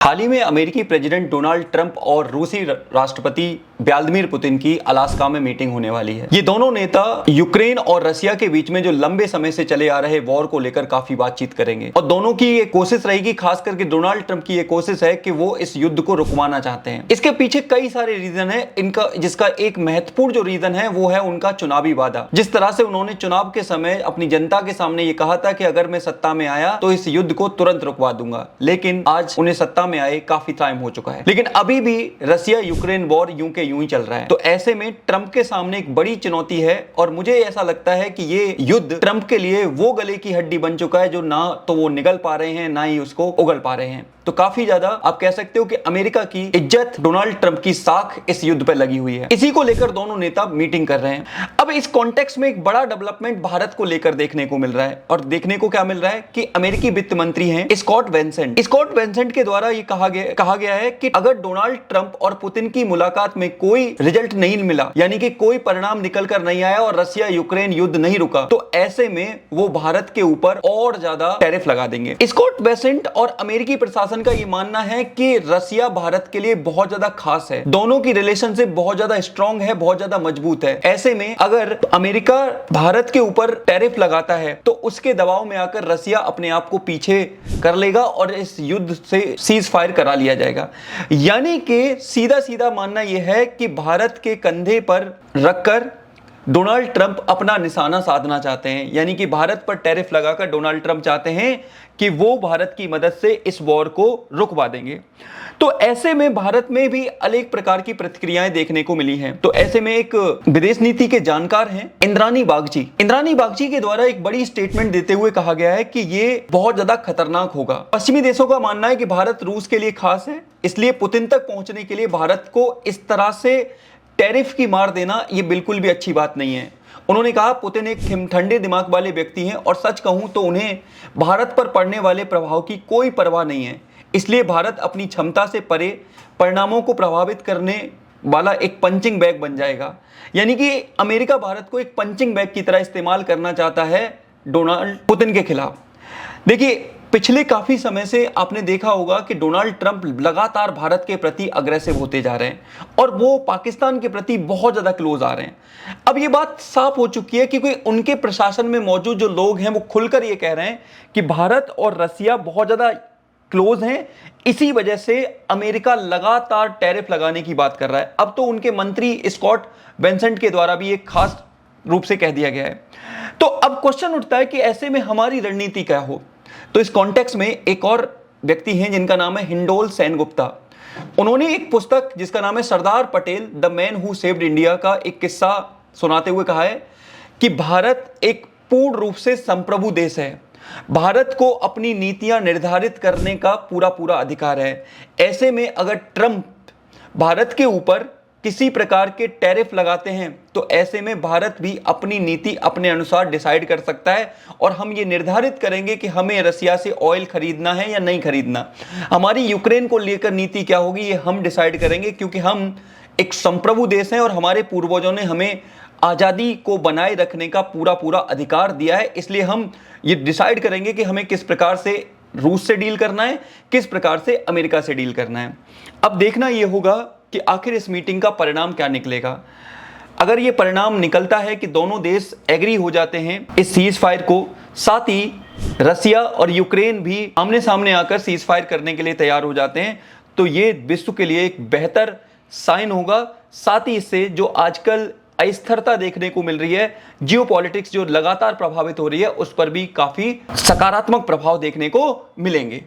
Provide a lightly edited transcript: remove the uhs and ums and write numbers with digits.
हाल ही में अमेरिकी president Donald Trump और रूसी राष्ट्रपति व्लादिमीर पुतिन की अलास्का में मीटिंग होने वाली है। ये दोनों नेता यूक्रेन और रशिया के बीच में जो लंबे समय से चले आ रहे वॉर को लेकर काफी बातचीत करेंगे और दोनों की ये कोशिश रहेगी, खास करके डोनाल्ड ट्रंप की ये कोशिश है कि वो इस युद्ध को रुकवाना चाहते हैं। इसके पीछे कई सारे रीजन है इनका, जिसका एक महत्वपूर्ण जो रीजन है वो है उनका चुनावी वादा। जिस तरह से उन्होंने चुनाव के समय अपनी जनता के सामने ये कहा था कि अगर मैं सत्ता में आया तो इस युद्ध को तुरंत रुकवा दूंगा, लेकिन आज उन्हें सत्ता में आए काफी टाइम हो चुका है, लेकिन अभी भी रशिया यूक्रेन वॉर यूं के यूं ही चल रहा है। तो ऐसे में ट्रंप के सामने एक बड़ी चुनौती है और मुझे ऐसा लगता है कि ये युद्ध ट्रंप के लिए वो गले की हड्डी बन चुका है जो ना तो वो निगल पा रहे हैं ना ही उसको उगल पा रहे हैं। तो काफी ज्यादा आप कह सकते हो कि अमेरिका की इज्जत डोनाल्ड ट्रंप की साख इस युद्ध पर लगी हुई है। इसी को लेकर दोनों नेता मीटिंग कर रहे हैं। अब इस कॉन्टेक्स्ट में एक बड़ा डेवलपमेंट भारत को लेकर देखने को मिल रहा है और देखने को क्या मिल रहा है कि अमेरिकी वित्त मंत्री हैं स्कॉट बेसेंट के द्वारा ये कहा गया है कि अगर डोनाल्ड ट्रंप और पुतिन की मुलाकात में कोई रिजल्ट नहीं मिला, यानी कि कोई परिणाम निकल कर नहीं आया और रशिया यूक्रेन युद्ध नहीं रुका, तो ऐसे में वो भारत के ऊपर और ज्यादा टैरिफ लगा देंगे। स्कॉट बेसेंट और अमेरिकी प्रशासन का ये मानना है कि रशिया भारत के लिए बहुत ज्यादा खास है, दोनों की रिलेशनशिप बहुत ज्यादा स्ट्रांग है, बहुत ज्यादा मजबूत है। ऐसे में अगर अमेरिका भारत के ऊपर टैरिफ लगाता है तो उसके दबाव में आकर रशिया अपने आप को पीछे कर लेगा और इस युद्ध से सीज फायर करा लिया जाएगा। यानी कि सीधा सीधा मानना यह है कि भारत के कंधे पर रखकर डोनाल्ड ट्रंप अपना निशाना साधना चाहते हैं, यानी कि भारत पर टैरिफ लगाकर डोनाल्ड ट्रंप चाहते हैं कि वो भारत की मदद से इस वॉर को रुकवा देंगे। तो ऐसे में भारत में भी अनेक प्रकार की प्रतिक्रियाएं देखने को मिली हैं। तो ऐसे में एक विदेश नीति के जानकार हैं इंद्रानी बागची के द्वारा एक बड़ी स्टेटमेंट देते हुए कहा गया है कि ये बहुत ज्यादा खतरनाक होगा। पश्चिमी देशों का मानना है कि भारत रूस के लिए खास है, इसलिए पुतिन तक पहुंचने के लिए भारत को इस तरह से टैरिफ की मार देना ये बिल्कुल भी अच्छी बात नहीं है। उन्होंने कहा पुतिन एक ठंडे दिमाग वाले व्यक्ति हैं और सच कहूं तो उन्हें भारत पर पड़ने वाले प्रभाव की कोई परवाह नहीं है, इसलिए भारत अपनी क्षमता से परे परिणामों को प्रभावित करने वाला एक पंचिंग बैग बन जाएगा। यानी कि अमेरिका भारत को एक पंचिंग बैग की तरह इस्तेमाल करना चाहता है डोनाल्ड पुतिन के खिलाफ। देखिए, पिछले काफी समय से आपने देखा होगा कि डोनाल्ड ट्रंप लगातार भारत के प्रति अग्रेसिव होते जा रहे हैं और वो पाकिस्तान के प्रति बहुत ज्यादा क्लोज आ रहे हैं। अब ये बात साफ हो चुकी है क्योंकि उनके प्रशासन में मौजूद जो लोग हैं वो खुलकर ये कह रहे हैं कि भारत और रशिया बहुत ज्यादा क्लोज हैं, इसी वजह से अमेरिका लगातार टैरिफ लगाने की बात कर रहा है। अब तो उनके मंत्री स्कॉट बेसेंट के द्वारा भी एक खास रूप से कह दिया गया है। तो अब क्वेश्चन उठता है कि ऐसे में हमारी रणनीति क्या हो। तो इस कॉन्टेक्स्ट में एक और व्यक्ति हैं जिनका नाम है हिंडोल सेनगुप्ता। उन्होंने एक पुस्तक जिसका नाम है Sardar Patel the man who saved India का एक किस्सा सुनाते हुए कहा है कि भारत एक पूर्ण रूप से संप्रभु देश है, भारत को अपनी नीतियां निर्धारित करने का पूरा अधिकार है। ऐसे में अगर ट्रंप भारत के ऊपर किसी प्रकार के टैरिफ लगाते हैं तो ऐसे में भारत भी अपनी नीति अपने अनुसार डिसाइड कर सकता है और हम ये निर्धारित करेंगे कि हमें रशिया से ऑयल खरीदना है या नहीं खरीदना। हमारी यूक्रेन को लेकर नीति क्या होगी ये हम डिसाइड करेंगे, क्योंकि हम एक संप्रभु देश हैं और हमारे पूर्वजों ने हमें आज़ादी को बनाए रखने का पूरा अधिकार दिया है। इसलिए हम ये डिसाइड करेंगे कि हमें किस प्रकार से रूस से डील करना है, किस प्रकार से अमेरिका से डील करना है। अब देखना यह होगा कि आखिर इस मीटिंग का परिणाम क्या निकलेगा। अगर यह परिणाम निकलता है कि दोनों देश एग्री हो जाते हैं इस सीज फायर को, साथ ही रशिया और यूक्रेन भी आमने सामने आकर सीज फायर करने के लिए तैयार हो जाते हैं, तो ये विश्व के लिए एक बेहतर साइन होगा। साथ ही इससे जो आजकल अस्थिरता देखने को मिल रही है, जियोपॉलिटिक्स जो लगातार प्रभावित हो रही है, उस पर भी काफी सकारात्मक प्रभाव देखने को मिलेंगे।